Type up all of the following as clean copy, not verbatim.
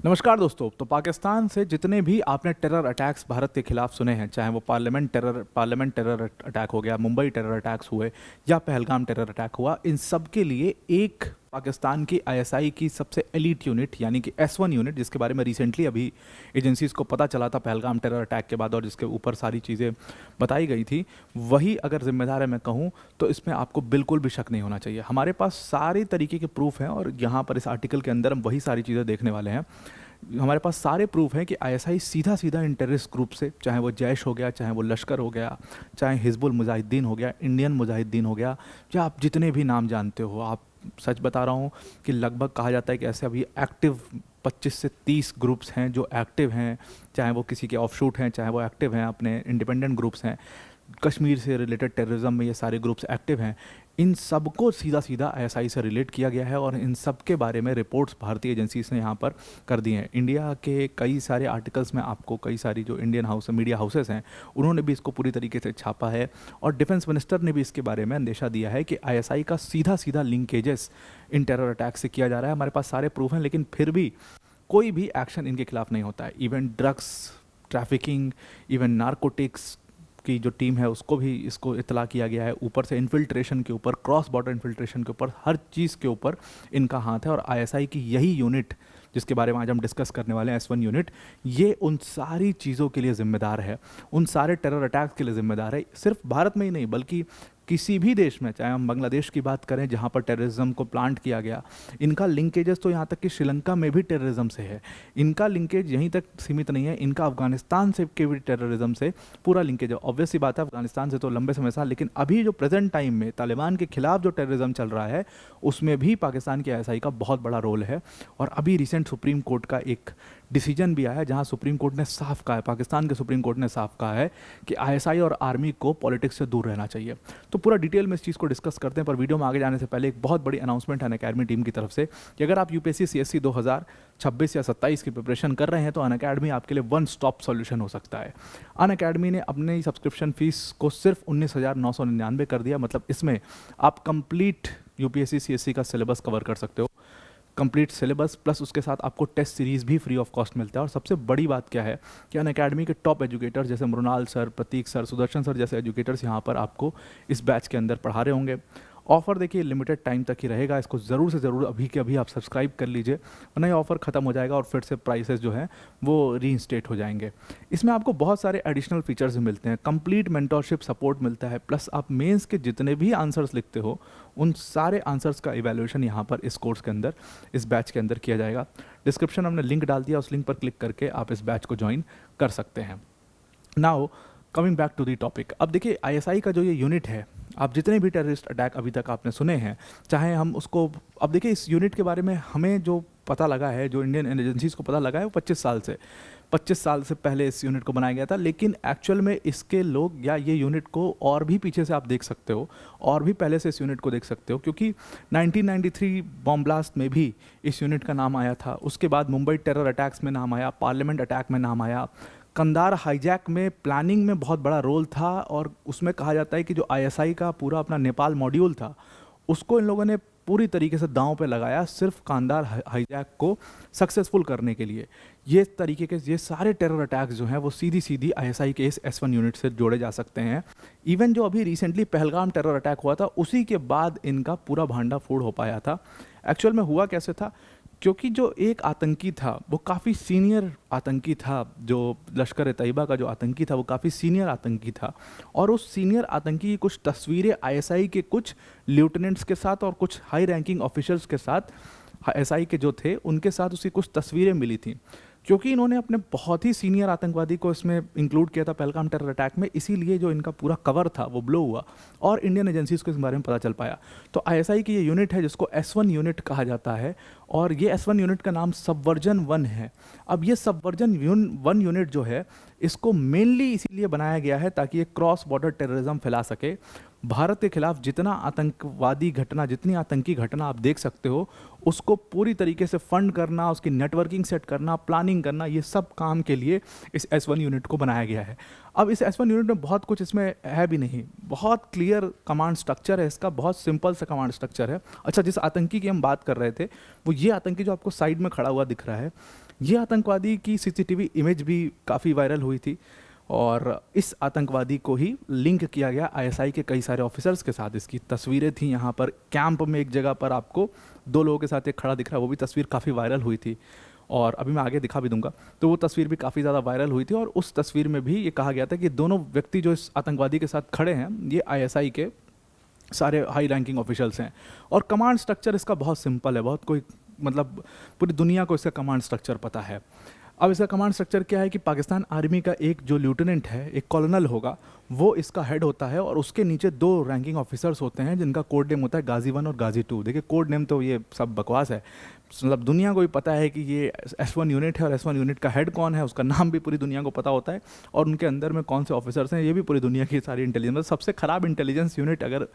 नमस्कार दोस्तों। तो पाकिस्तान से जितने भी आपने टेरर अटैक्स भारत के खिलाफ सुने हैं, चाहे वो पार्लियामेंट टेरर अटैक हो गया, मुंबई टेरर अटैक्स हुए या पहलगाम टेरर अटैक हुआ, इन सब के लिए एक पाकिस्तान की आईएसआई की सबसे एलीट यूनिट यानी कि S1 यूनिट, जिसके बारे में रिसेंटली अभी एजेंसीज को पता चला था पहलगाम टेरर अटैक के बाद और जिसके ऊपर सारी चीज़ें बताई गई थी, वही अगर जिम्मेदार है मैं कहूँ तो इसमें आपको बिल्कुल भी शक नहीं होना चाहिए। हमारे पास सारे तरीके के प्रूफ हैं और यहाँ पर इस आर्टिकल के अंदर हम वही सारी चीज़ें देखने वाले हैं। हमारे पास सारे प्रूफ हैं कि आईएसआई सीधा सीधा इन टेररिस्ट ग्रुप से, चाहे वो जैश हो गया, चाहे वो लश्कर हो गया, चाहे हिजबुल मुजाहिदीन हो गया, इंडियन मुजाहिदीन हो गया, या आप जितने भी नाम जानते हो, आप सच बता रहा हूँ कि लगभग कहा जाता है कि ऐसे अभी एक्टिव 25 से 30 ग्रुप्स हैं जो एक्टिव हैं, चाहे वो किसी के ऑफशूट हैं, चाहे वो एक्टिव हैं, अपने इंडिपेंडेंट ग्रुप्स हैं। कश्मीर से रिलेटेड टेररिज्म में ये सारे ग्रुप्स एक्टिव हैं। इन सबको सीधा सीधा आईएसआई से रिलेट किया गया है और इन सब के बारे में रिपोर्ट्स भारतीय एजेंसीज ने यहाँ पर कर दी हैं। इंडिया के कई सारे आर्टिकल्स में आपको कई सारी जो इंडियन हाउस मीडिया हाउसेस हैं उन्होंने भी इसको पूरी तरीके से छापा है और डिफेंस मिनिस्टर ने भी इसके बारे में अंदेशा दिया है कि आईएसआई का सीधा सीधा लिंकेजेस इन टेरर अटैक से किया जा रहा है। हमारे पास सारे प्रूफ हैं, लेकिन फिर भी कोई भी एक्शन इनके खिलाफ नहीं होता है। Even drugs trafficking, even narcotics की जो टीम है उसको भी इसको इतला किया गया है। ऊपर से इन्फिल्ट्रेशन के ऊपर, क्रॉस बॉर्डर इन्फिल्ट्रेशन के ऊपर, हर चीज़ के ऊपर इनका हाथ है। और आईएसआई की यही यूनिट जिसके बारे में आज हम डिस्कस करने वाले हैं, S1 यूनिट, ये उन सारी चीज़ों के लिए ज़िम्मेदार है, उन सारे टेरर अटैक्स के लिए ज़िम्मेदार है। सिर्फ भारत में ही नहीं बल्कि किसी भी देश में, चाहे हम बांग्लादेश की बात करें जहाँ पर टेररिज्म को प्लांट किया गया, इनका लिंकेजेस तो यहाँ तक कि श्रीलंका में भी टेररिज्म से है। इनका लिंकेज यहीं तक सीमित नहीं है, इनका अफगानिस्तान से के भी टेररिज्म से पूरा लिंकेज है। ऑब्वियस सी बात है, अफगानिस्तान से तो लंबे समय से, लेकिन अभी जो प्रेजेंट टाइम में तालिबान के खिलाफ जो टेररिज्म चल रहा है उसमें भी पाकिस्तान की आईएसआई का बहुत बड़ा रोल है। और अभी रिसेंट सुप्रीम कोर्ट का एक डिसीजन भी आया है जहां सुप्रीम कोर्ट ने साफ कहा है, पाकिस्तान के सुप्रीम कोर्ट ने साफ कहा है कि आईएसआई और आर्मी को पॉलिटिक्स से दूर रहना चाहिए। तो पूरा डिटेल में इस चीज़ को डिस्कस करते हैं, पर वीडियो में आगे जाने से पहले एक बहुत बड़ी अनाउंसमेंट है अनअकैडमी टीम की तरफ से कि अगर आप यूपीएससी सीएससी 2026 या 27 की प्रिपरेशन कर रहे हैं तो अनअकैडमी आपके लिए वन स्टॉप सॉल्यूशन हो सकता है। अनअकैडमी ने अपनी सब्सक्रिप्शन फीस को सिर्फ 19,999 कर दिया। मतलब इसमें आप कंप्लीट यूपीएससी सीएससी का सिलेबस कवर कर सकते हो, कंप्लीट सिलेबस प्लस उसके साथ आपको टेस्ट सीरीज़ भी फ्री ऑफ कॉस्ट मिलता है। और सबसे बड़ी बात क्या है कि अनअकैडमी के टॉप एजुकेटर जैसे मृणाल सर, प्रतीक सर, सुदर्शन सर जैसे एजुकेटर्स यहाँ पर आपको इस बैच के अंदर पढ़ा रहे होंगे। ऑफ़र देखिए लिमिटेड टाइम तक ही रहेगा, इसको ज़रूर से ज़रूर अभी के अभी आप सब्सक्राइब कर लीजिए, वरना ये ऑफ़र ख़त्म हो जाएगा और फिर से प्राइसेस जो हैं वो रीइंस्टेट हो जाएंगे। इसमें आपको बहुत सारे एडिशनल फीचर्स भी मिलते हैं, कंप्लीट मेंटोरशिप सपोर्ट मिलता है, प्लस आप मेंस के जितने भी आंसर्स लिखते हो उन सारे आंसर्स का इवैल्यूएशन यहाँ पर इस कोर्स के अंदर, इस बैच के अंदर किया जाएगा। डिस्क्रिप्शन में हमने लिंक डाल दिया, उस लिंक पर क्लिक करके आप इस बैच को ज्वाइन कर सकते हैं। Now coming back to the topic, अब देखिए आईएसआई का जो ये यूनिट है, आप जितने भी टेररिस्ट अटैक अभी तक आपने सुने हैं, चाहे हम उसको, अब देखिए इस यूनिट के बारे में हमें जो पता लगा है, जो इंडियन एजेंसीज को पता लगा है, वो 25 साल से पहले इस यूनिट को बनाया गया था। लेकिन एक्चुअल में इसके लोग या ये यूनिट को और भी पीछे से आप देख सकते हो, और भी पहले से इस यूनिट को देख सकते हो, क्योंकि 1993 बॉम्ब ब्लास्ट में भी इस यूनिट का नाम आया था। उसके बाद मुंबई टेरर अटैक्स में नाम आया, पार्लियामेंट अटैक में नाम आया, कंधार हाईजैक में प्लानिंग में बहुत बड़ा रोल था। और उसमें कहा जाता है कि जो आईएसआई का पूरा अपना नेपाल मॉड्यूल था उसको इन लोगों ने पूरी तरीके से दांव पे लगाया सिर्फ कंधार हाईजैक को सक्सेसफुल करने के लिए। ये तरीके के ये सारे टेरर अटैक्स जो हैं वो सीधी सीधी आईएसआई के इस S1 यूनिट से जोड़े जा सकते हैं। इवन जो अभी रिसेंटली पहलगाम टेरर अटैक हुआ था उसी के बाद इनका पूरा भांडा फोड़ हो पाया था। एक्चुअल में हुआ कैसे था, क्योंकि जो एक आतंकी था वो काफ़ी सीनियर आतंकी था, जो लश्कर ए तैयबा का जो आतंकी था वो काफ़ी सीनियर आतंकी था। और उस सीनियर आतंकी की कुछ तस्वीरें आईएसआई के कुछ लेफ्टिनेंट्स के साथ और कुछ हाई रैंकिंग ऑफिशियल्स के साथ, आईएसआई के जो थे उनके साथ उसकी कुछ तस्वीरें मिली थी, क्योंकि इन्होंने अपने बहुत ही सीनियर आतंकवादी को इसमें इंक्लूड किया था पहलगाम टेरर अटैक में। इसीलिए जो इनका पूरा कवर था वो ब्लो हुआ और इंडियन एजेंसीज को इस बारे में पता चल पाया। तो आईएसआई की ये यूनिट है जिसको S1 यूनिट कहा जाता है, और ये S1 यूनिट का नाम सबवर्जन 1 है। अब ये सबवर्जन 1 यूनिट जो है इसको मेनली इसीलिए बनाया गया है ताकि ये क्रॉस बॉर्डर टेररिज्म फैला सके। भारत के खिलाफ जितना आतंकवादी घटना, जितनी आतंकी घटना आप देख सकते हो, उसको पूरी तरीके से फंड करना, उसकी नेटवर्किंग सेट करना, प्लानिंग करना, ये सब काम के लिए इस S1 यूनिट को बनाया गया है। अब इस S1 यूनिट में बहुत कुछ इसमें है भी नहीं, बहुत क्लियर कमांड स्ट्रक्चर है इसका, बहुत सिंपल सा कमांड स्ट्रक्चर है। अच्छा, जिस आतंकी की हम बात कर रहे थे, वो ये आतंकी जो आपको साइड में खड़ा हुआ दिख रहा है, ये आतंकवादी की सीसीटीवी इमेज भी काफ़ी वायरल हुई थी, और इस आतंकवादी को ही लिंक किया गया आईएसआई के कई सारे ऑफिसर्स के साथ। इसकी तस्वीरें थी यहाँ पर कैंप में, एक जगह पर आपको 2 लोगों के साथ एक खड़ा दिख रहा है, वो भी तस्वीर काफ़ी वायरल हुई थी, और अभी मैं आगे दिखा भी दूंगा। तो वो तस्वीर भी काफ़ी ज़्यादा वायरल हुई थी, और उस तस्वीर में भी ये कहा गया था कि दोनों व्यक्ति जो इस आतंकवादी के साथ खड़े हैं, ये आईएसआई के सारे हाई रैंकिंग ऑफिशियल्स हैं। और कमांड स्ट्रक्चर इसका बहुत सिंपल है, बहुत कोई मतलब पूरी दुनिया को इसका कमांड स्ट्रक्चर पता है। अब इसका कमांड स्ट्रक्चर क्या है कि पाकिस्तान आर्मी का एक जो लेफ्टिनेंट है, एक कॉलोनल होगा, वो इसका हेड होता है, और उसके नीचे 2 रैंकिंग ऑफिसर्स होते हैं जिनका कोड नेम होता है गाजी 1 और गाजी 2। देखिए, कोड नेम तो ये सब बकवास है, मतलब दुनिया को भी पता है कि ये S1 यूनिट है, और S1 यूनिट का हेड कौन है, उसका नाम भी पूरी दुनिया को पता होता है, और उनके अंदर में कौन से ऑफिसर्स हैं ये भी पूरी दुनिया की सारी इंटेलिजेंस। सबसे ख़राब इंटेलिजेंस यूनिट अगर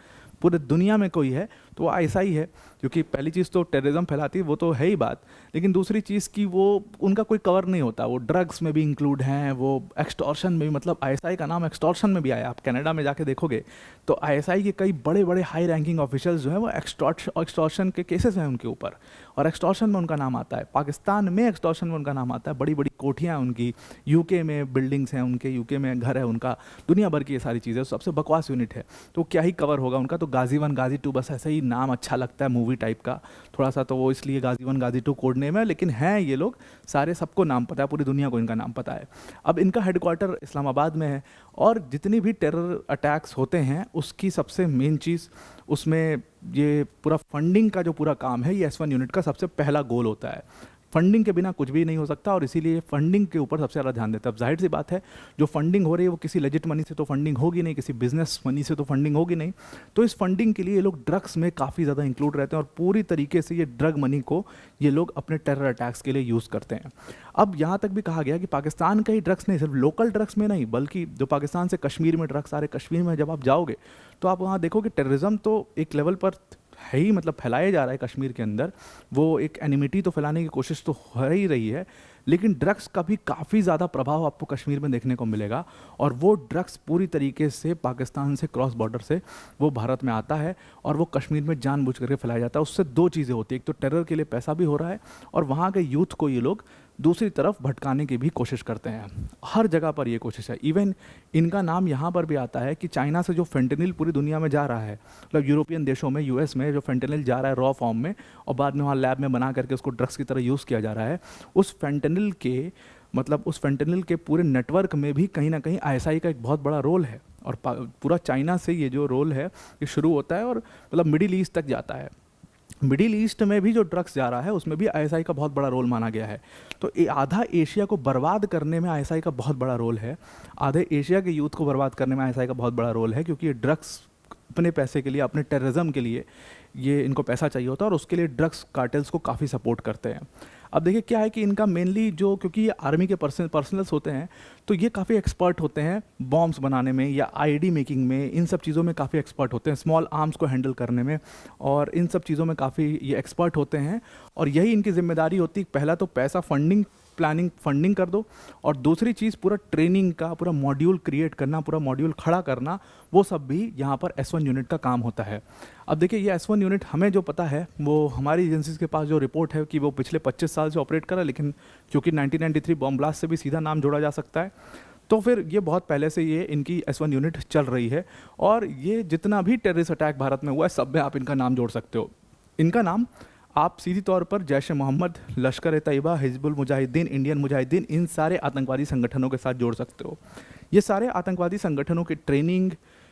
पूरे दुनिया में कोई है तो वो आईएसआई है, क्योंकि पहली चीज़ तो टेररिज्म फैलाती है, वो तो है ही बात, लेकिन दूसरी चीज़ कि वो उनका कोई कवर नहीं होता, वो ड्रग्स में भी इंक्लूड हैं, वो एक्सटॉर्शन में भी, मतलब आईएसआई का नाम एक्सटॉर्शन में भी आया। आप कनाडा में जाके देखोगे तो आईएसआई के कई बड़े बड़े हाई रैंकिंग ऑफिशियल्स जो हैं वो एक्सटॉर्शन के केसेस हैं उनके ऊपर, और एक्सटॉर्शन में उनका नाम आता है, पाकिस्तान में एक्सटॉर्शन में उनका नाम आता है। बड़ी बड़ी कोठियाँ उनकी, यूके में बिल्डिंग्स हैं उनके, यूके में घर है उनका, दुनिया भर की ये सारी चीज़ें। सबसे बकवास यूनिट है, तो क्या ही कवर होगा उनका। तो गाजी 1 गाजी 2 बस ऐसा ही नाम अच्छा लगता है मूवी टाइप का थोड़ा सा, तो वो इसलिए गाजी 1 गाजी 2 कोड नेम है, लेकिन हैं ये लोग सारे, सबको नाम पता है, पूरी दुनिया को इनका नाम पता है। अब इनका हेडक्वार्टर इस्लामाबाद में है, और जितनी भी टेरर अटैक्स होते हैं उसकी सबसे मेन चीज़, उसमें ये पूरा फंडिंग का जो पूरा काम है, ये S1 यूनिट का सबसे पहला गोल होता है। फंडिंग के बिना कुछ भी नहीं हो सकता, और इसीलिए फंडिंग के ऊपर सबसे ज़्यादा ध्यान देता है। अब जाहिर सी बात है, जो फंडिंग हो रही है वो किसी लेजिट मनी से तो फंडिंग होगी नहीं, किसी बिजनेस मनी से तो फंडिंग होगी नहीं, तो इस फंडिंग के लिए ये लोग ड्रग्स में काफ़ी ज़्यादा इंक्लूड रहते हैं, और पूरी तरीके से ये ड्रग मनी को ये लोग अपने टेरर अटैक्स के लिए यूज़ करते हैं। अब यहाँ तक भी कहा गया कि पाकिस्तान का ही ड्रग्स नहीं, सिर्फ लोकल ड्रग्स में नहीं, बल्कि जो पाकिस्तान से कश्मीर में ड्रग्स आ रहे, कश्मीर में जब आप जाओगे तो आप वहाँ देखोगे टेररिज्म तो एक लेवल पर है ही, मतलब फैलाया जा रहा है कश्मीर के अंदर, वो एक एनिमिटी तो फैलाने की कोशिश तो हो ही रही है, लेकिन ड्रग्स का भी काफ़ी ज़्यादा प्रभाव आपको कश्मीर में देखने को मिलेगा, और वो ड्रग्स पूरी तरीके से पाकिस्तान से क्रॉस बॉर्डर से वो भारत में आता है, और वो कश्मीर में जानबूझ करके फैलाया जाता है। उससे 2 चीज़ें होती हैं, एक तो टेरर के लिए पैसा भी हो रहा है, और वहाँ के यूथ को ये लोग दूसरी तरफ भटकाने की भी कोशिश करते हैं। हर जगह पर ये कोशिश है। इवन इनका नाम यहाँ पर भी आता है कि चाइना से जो फेंटेनिल पूरी दुनिया में जा रहा है, मतलब यूरोपियन देशों में, यूएस में जो फेंटेनिल जा रहा है रॉ फॉर्म में, और बाद में वहाँ लैब में बना करके उसको ड्रग्स की तरह यूज़ किया जा रहा है, उस फेंटेनिल के मतलब उस फेंटेनिल के पूरे नेटवर्क में भी कहीं ना कहीं आईएसआई का एक बहुत बड़ा रोल है। और पूरा चाइना से ये जो रोल है ये शुरू होता है, और मतलब मिडिल ईस्ट तक जाता है। मिडिल ईस्ट में भी जो ड्रग्स जा रहा है उसमें भी आईएसआई का बहुत बड़ा रोल माना गया है। तो आधा एशिया को बर्बाद करने में आईएसआई का बहुत बड़ा रोल है, आधे एशिया के यूथ को बर्बाद करने में आईएसआई का बहुत बड़ा रोल है, क्योंकि ये ड्रग्स अपने पैसे के लिए, अपने टेररिज्म के लिए ये इनको पैसा चाहिए होता है, और उसके लिए ड्रग्स कार्टेल्स को काफ़ी सपोर्ट करते हैं। अब देखिए क्या है कि इनका मेनली जो, क्योंकि ये आर्मी के पर्सनल्स होते हैं, तो ये काफ़ी एक्सपर्ट होते हैं बॉम्ब्स बनाने में या आईडी मेकिंग में, इन सब चीज़ों में काफ़ी एक्सपर्ट होते हैं, स्मॉल आर्म्स को हैंडल करने में, और इन सब चीज़ों में काफ़ी ये एक्सपर्ट होते हैं। और यही इनकी जिम्मेदारी होती है, पहला तो पैसा फंडिंग कर दो, और दूसरी चीज़ पूरा ट्रेनिंग का पूरा मॉड्यूल क्रिएट करना, पूरा मॉड्यूल खड़ा करना, वो सब भी यहाँ पर S1 यूनिट का काम होता है। अब देखिए ये S1 यूनिट हमें जो पता है, वो हमारी एजेंसीज के पास जो रिपोर्ट है कि वो पिछले 25 साल से ऑपरेट कर रहा है, लेकिन क्योंकि 1993 बॉम्ब ब्लास्ट से भी सीधा नाम जोड़ा जा सकता है, तो फिर ये बहुत पहले से ये इनकी S1 यूनिट चल रही है। और ये जितना भी टेररिस्ट अटैक भारत में हुआ है, सब में आप इनका नाम जोड़ सकते हो। इनका नाम आप सीधी तौर पर जैश ए मोहम्मद, लश्कर ए तैयबा, हिजबुल मुजाहिदीन, इंडियन मुजाहिदीन, इन सारे आतंकवादी संगठनों के साथ जोड़ सकते हो। ये सारे आतंकवादी संगठनों की ट्रेनिंग,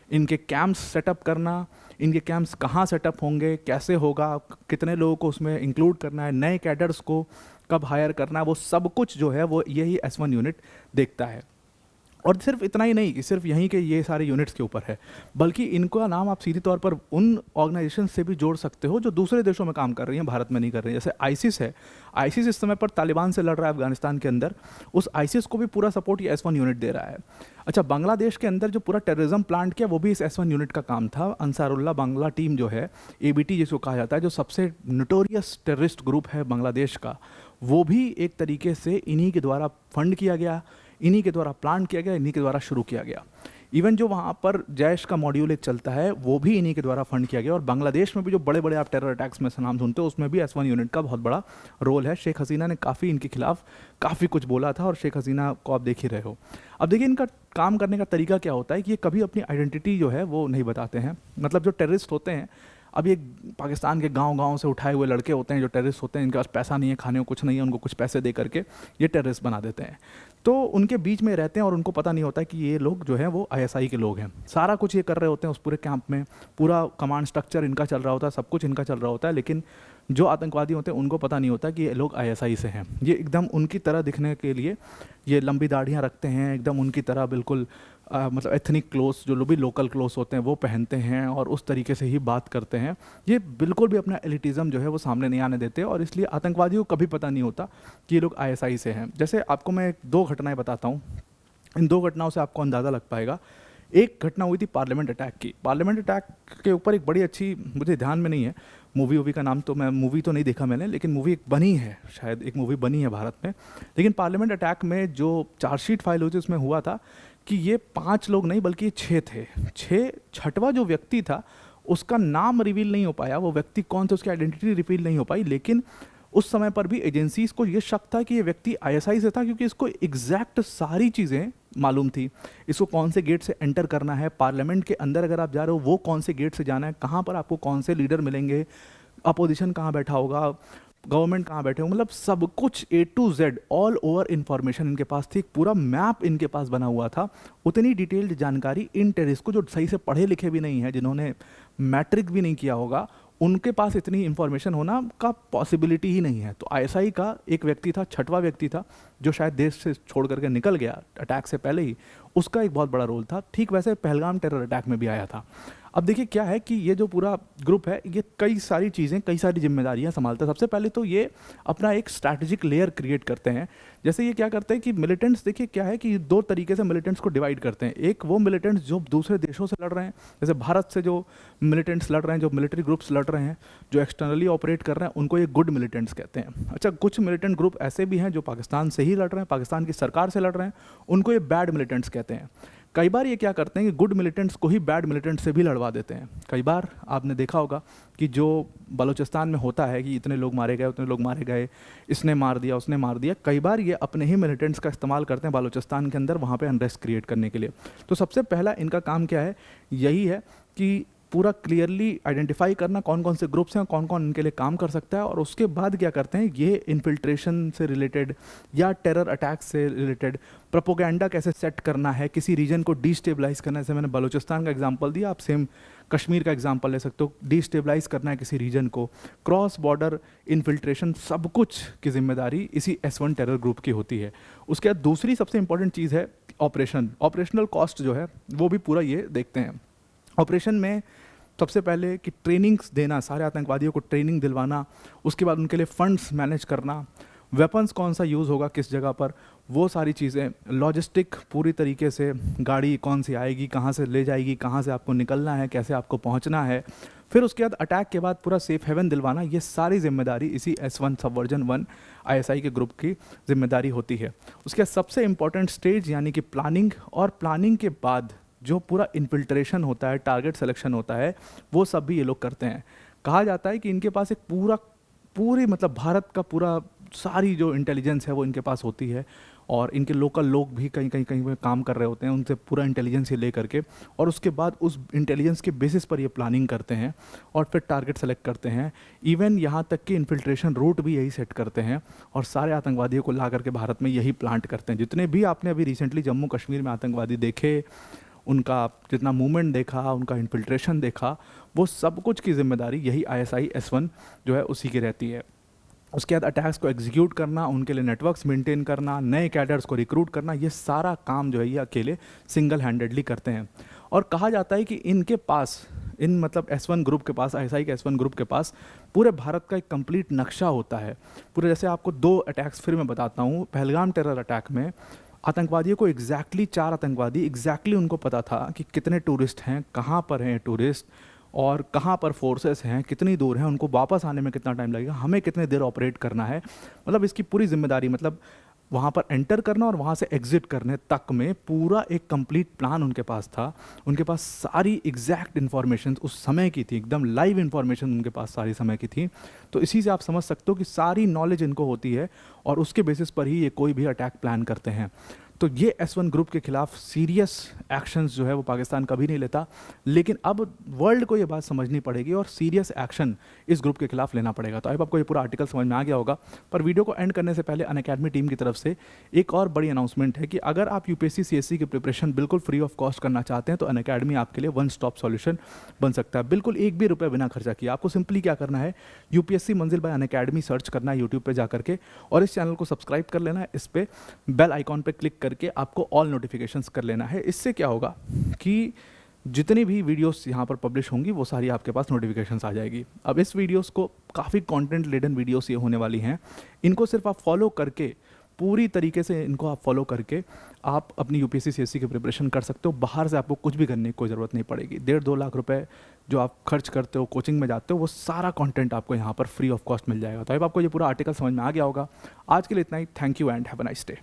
इनके कैंप्स सेटअप करना, इनके कैंप्स कहाँ सेटअप होंगे, कैसे होगा, कितने लोगों को उसमें इंक्लूड करना है, नए कैडर्स को कब हायर करना है, वो सब कुछ जो है वो यही S1 यूनिट देखता है। और सिर्फ इतना ही नहीं कि सिर्फ यहीं के ये सारे यूनिट्स के ऊपर है, बल्कि इनका नाम आप सीधी तौर पर उन ऑर्गेनाइजेशन से भी जोड़ सकते हो जो दूसरे देशों में काम कर रही हैं, भारत में नहीं कर रही हैं। जैसे आईसिस है, आईसिस इस समय पर तालिबान से लड़ रहा है अफगानिस्तान के अंदर, उस आईसिस को भी पूरा सपोर्ट ये S1 यूनिट दे रहा है। अच्छा, बांग्लादेश के अंदर जो पूरा टेररिज्म प्लांट किया वो भी इस S1 यूनिट का काम था। अंसारुल्लाह बांग्ला टीम जो है, ABT जिसको कहा जाता है, जो सबसे नोटोरियस टेररिस्ट ग्रुप है बांग्लादेश का, वो भी एक तरीके से इन्हीं के द्वारा फंड किया गया, इन्हीं के द्वारा प्लान किया गया, इन्हीं के द्वारा शुरू किया गया। इवन जो वहाँ पर जैश का मॉड्यूल एक चलता है वो भी इन्हीं के द्वारा फंड किया गया। और बांग्लादेश में भी जो बड़े बड़े आप टेरर अटैक्स में से नाम सुनते हो उसमें भी S1 यूनिट का बहुत बड़ा रोल है। शेख हसीना ने काफ़ी इनके खिलाफ काफ़ी कुछ बोला था और शेख हसीना को आप देख ही रहे हो। अब देखिए इनका काम करने का तरीका क्या होता है कि ये कभी अपनी आइडेंटिटी जो है वो नहीं बताते हैं। मतलब जो टेररिस्ट होते हैं, अब ये पाकिस्तान के गांव-गांव से उठाए हुए लड़के होते हैं जो टेररिस्ट होते हैं, इनके पास पैसा नहीं है, खाने को कुछ नहीं है, उनको कुछ पैसे दे करके ये टेररिस्ट बना देते हैं। तो उनके बीच में रहते हैं और उनको पता नहीं होता कि ये लोग जो हैं वो ISI के लोग हैं। सारा कुछ ये कर रहे होते हैं उस पूरे कैंप में, पूरा कमांड स्ट्रक्चर इनका चल रहा होता है, सब कुछ इनका चल रहा होता है, लेकिन जो आतंकवादी होते हैं उनको पता नहीं होता कि ये लोग ISI से हैं। ये एकदम उनकी तरह दिखने के लिए ये लंबी दाढ़ियाँ रखते हैं, एकदम उनकी तरह बिल्कुल मतलब एथनिक क्लोथ्स जो भी लोकल क्लोथ्स होते हैं वो पहनते हैं और उस तरीके से ही बात करते हैं। ये बिल्कुल भी अपना एलिटिज़म जो है वो सामने नहीं आने देते और इसलिए आतंकवादियों को कभी पता नहीं होता कि ये लोग ISI से हैं। जैसे आपको मैं 2 घटनाएं बताता हूँ, इन 2 घटनाओं से आपको अंदाज़ा लग पाएगा। एक घटना हुई थी पार्लियामेंट अटैक की। पार्लियामेंट अटैक के ऊपर एक बड़ी अच्छी, मुझे ध्यान में नहीं है मूवी का नाम, तो मैं मूवी तो नहीं देखा मैंने, लेकिन मूवी एक बनी है, शायद एक मूवी बनी है भारत में। लेकिन पार्लियामेंट अटैक में जो चार्जशीट फाइल हुई थी उसमें हुआ था कि ये 5 लोग नहीं बल्कि 6 थे। 6वां जो व्यक्ति था उसका नाम रिवील नहीं हो पाया, वो व्यक्ति कौन थे उसकी आइडेंटिटी रिवील नहीं हो पाई, लेकिन उस समय पर भी एजेंसीज को ये शक था कि ये व्यक्ति ISI से था क्योंकि इसको एग्जैक्ट सारी चीज़ें मालूम थी। इसको कौन से गेट से एंटर करना है, पार्लियामेंट के अंदर अगर आप जा रहे हो वो कौन से गेट से जाना है, कहाँ पर आपको कौन से लीडर मिलेंगे, अपोजिशन कहाँ बैठा होगा, गवर्नमेंट कहाँ बैठे हो, मतलब सब कुछ A to Z all over information इनके पास थी। एक पूरा मैप इनके पास बना हुआ था। उतनी डिटेल्ड जानकारी इन टेररिस्ट को जो सही से पढ़े लिखे भी नहीं है, जिन्होंने मैट्रिक भी नहीं किया होगा, उनके पास इतनी इन्फॉर्मेशन होना का पॉसिबिलिटी ही नहीं है। तो ISI का एक व्यक्ति था, 6वां व्यक्ति था, जो शायद देश से छोड़ करके निकल गया अटैक से पहले ही, उसका एक बहुत बड़ा रोल था। ठीक वैसे पहलगाम टेरर अटैक में भी आया था। अब देखिए क्या है कि ये जो पूरा ग्रुप है ये कई सारी चीज़ें, कई सारी जिम्मेदारियां संभालता है। सबसे पहले तो ये अपना एक स्ट्रैटेजिक लेयर क्रिएट करते हैं। जैसे ये क्या करते हैं कि मिलिटेंट्स, देखिए क्या है कि 2 तरीके से मिलिटेंट्स को डिवाइड करते हैं। एक वो मिलिटेंट्स जो दूसरे देशों से लड़ रहे हैं, जैसे भारत से जो मिलिटेंट्स लड़ रहे हैं, जो मिलिट्री ग्रुप्स लड़ रहे हैं, जो एक्सटर्नली ऑपरेट कर रहे हैं, उनको ये गुड मिलिटेंट्स कहते हैं। अच्छा, कुछ मिलिटेंट ग्रुप ऐसे भी हैं जो पाकिस्तान से ही लड़ रहे हैं, पाकिस्तान की सरकार से लड़ रहे हैं, उनको ये बैड मिलिटेंट्स कहते हैं। कई बार ये क्या करते हैं कि गुड मिलिटेंट्स को ही बैड मिलिटेंट्स से भी लड़वा देते हैं। कई बार आपने देखा होगा कि जो बलूचिस्तान में होता है कि इतने लोग मारे गए, उतने लोग मारे गए, इसने मार दिया, उसने मार दिया, कई बार ये अपने ही मिलिटेंट्स का इस्तेमाल करते हैं बलूचिस्तान के अंदर वहाँ पे अनरेस्ट क्रिएट करने के लिए। तो सबसे पहला इनका काम क्या है, यही है कि पूरा क्लियरली आइडेंटिफाई करना कौन कौन से ग्रुप्स हैं, कौन कौन इनके लिए काम कर सकता है, और उसके बाद क्या करते हैं, ये इन्फिल्ट्रेशन से रिलेटेड या टेरर अटैक से रिलेटेड प्रोपोगेंडा कैसे सेट करना है, किसी रीजन को डिस्टेबलाइज करना है। जैसे मैंने बलूचिस्तान का एग्जांपल दिया, आप सेम कश्मीर का एग्जांपल ले सकते हो। डिस्टेबलाइज करना है किसी रीजन को, क्रॉस बॉर्डर इन्फिल्ट्रेशन, सब कुछ की जिम्मेदारी इसी S1 टेरर ग्रुप की होती है। उसके बाद दूसरी सबसे इंपॉर्टेंट चीज़ है ऑपरेशनल कॉस्ट जो है वो भी पूरा ये देखते हैं। ऑपरेशन में सबसे पहले कि ट्रेनिंग्स देना, सारे आतंकवादियों को ट्रेनिंग दिलवाना, उसके बाद उनके लिए फंड्स मैनेज करना, वेपन्स कौन सा यूज़ होगा किस जगह पर, वो सारी चीज़ें, लॉजिस्टिक पूरी तरीके से, गाड़ी कौन सी आएगी, कहाँ से ले जाएगी, कहाँ से आपको निकलना है, कैसे आपको पहुँचना है, फिर उसके बाद अटैक के बाद पूरा सेफ हेवन दिलवाना, ये सारी जिम्मेदारी इसी S1 सबवर्जन 1 ISI के ग्रुप की जिम्मेदारी होती है। उसके बाद सबसे इम्पॉर्टेंट स्टेज यानी कि प्लानिंग, और प्लानिंग के बाद जो पूरा इन्फिल्ट्रेशन होता है, टारगेट सिलेक्शन होता है, वो सब भी ये लोग करते हैं। कहा जाता है कि इनके पास एक पूरी मतलब भारत का पूरा सारी जो इंटेलिजेंस है वो इनके पास होती है, और इनके लोकल लोग भी कहीं पे काम कर रहे होते हैं, उनसे पूरा इंटेलिजेंस ये ले करके, और उसके बाद उस इंटेलिजेंस के बेसिस पर ये प्लानिंग करते हैं और फिर टारगेट सेलेक्ट करते हैं। इवन यहाँ तक कि इन्फिल्ट्रेशन रूट भी यही सेट करते हैं और सारे आतंकवादियों को ला करके भारत में यही प्लांट करते हैं। जितने भी आपने अभी रिसेंटली जम्मू कश्मीर में आतंकवादी देखे, उनका जितना मूवमेंट देखा, उनका इन्फिल्ट्रेशन देखा, वो सब कुछ की जिम्मेदारी यही ISI S1 जो है उसी की रहती है। उसके बाद अटैक्स को एग्जीक्यूट करना, उनके लिए नेटवर्क्स मेंटेन करना, नए कैडर्स को रिक्रूट करना, ये सारा काम जो है ये अकेले सिंगल हैंडेडली करते हैं। और कहा जाता है कि इनके पास, इन मतलब S1 ग्रुप के पास, ISI के S1 ग्रुप के पास पूरे भारत का एक कंप्लीट नक्शा होता है पूरे। जैसे आपको 2 अटैक्स फिर मैं बताता हूँ। पहलगाम टेरर अटैक में आतंकवादियों को एग्जैक्टली 4 आतंकवादी एग्जैक्टली उनको पता था कि कितने टूरिस्ट हैं, कहाँ पर हैं टूरिस्ट, और कहाँ पर फोर्सेस हैं, कितनी दूर हैं, उनको वापस आने में कितना टाइम लगेगा, हमें कितने देर ऑपरेट करना है। मतलब इसकी पूरी जिम्मेदारी, मतलब वहाँ पर एंटर करना और वहाँ से एग्जिट करने तक में पूरा एक कंप्लीट प्लान उनके पास था। उनके पास सारी एग्जैक्ट इन्फॉर्मेशन उस समय की थी, एकदम लाइव इन्फॉर्मेशन उनके पास सारी समय की थी। तो इसी से आप समझ सकते हो कि सारी नॉलेज इनको होती है और उसके बेसिस पर ही ये कोई भी अटैक प्लान करते हैं। तो ये S1 ग्रुप के खिलाफ सीरियस एक्शंस जो है वो पाकिस्तान कभी नहीं लेता, लेकिन अब वर्ल्ड को ये बात समझनी पड़ेगी और सीरियस एक्शन इस ग्रुप के खिलाफ लेना पड़ेगा। तो आई होप आपको ये पूरा आर्टिकल समझ में आ गया होगा। पर वीडियो को एंड करने से पहले अनअकैडमी टीम की तरफ से एक और बड़ी अनाउंसमेंट है कि अगर आप यूपीएससी CSE की प्रिपरेशन बिल्कुल फ्री ऑफ कॉस्ट करना चाहते हैं तो अनअकैडमी आपके लिए वन स्टॉप सॉल्यूशन बन सकता है, बिल्कुल एक भी रुपये बिना खर्चा किया। आपको सिंपली क्या करना है, यूपीएससी मंजिल बाय अनअकैडमी सर्च करना है यूट्यूब पर जा करके और इस चैनल को सब्सक्राइब कर लेना है। इस पर बेल आइकॉन पर क्लिक करके आपको ऑल नोटिफिकेशंस कर लेना है। इससे क्या होगा कि जितनी भी वीडियोस यहाँ पर पब्लिश होंगी वो सारी आपके पास नोटिफिकेशंस आ जाएगी। अब इस वीडियोस को काफ़ी कंटेंट लेडन वीडियोस ये होने वाली हैं, इनको सिर्फ आप फॉलो करके, पूरी तरीके से इनको आप फॉलो करके आप अपनी यूपीएससी CSE की प्रिपरेशन कर सकते हो। बाहर से आपको कुछ भी करने की कोई ज़रूरत नहीं पड़ेगी। 1.5-2 लाख रुपए जो आप खर्च करते हो, कोचिंग में जाते हो, वो सारा कंटेंट आपको यहाँ पर फ्री ऑफ कॉस्ट मिल जाएगा। तो अब आपको ये पूरा आर्टिकल समझ में आ गया होगा। आज के लिए इतना ही। Thank you and have a nice day.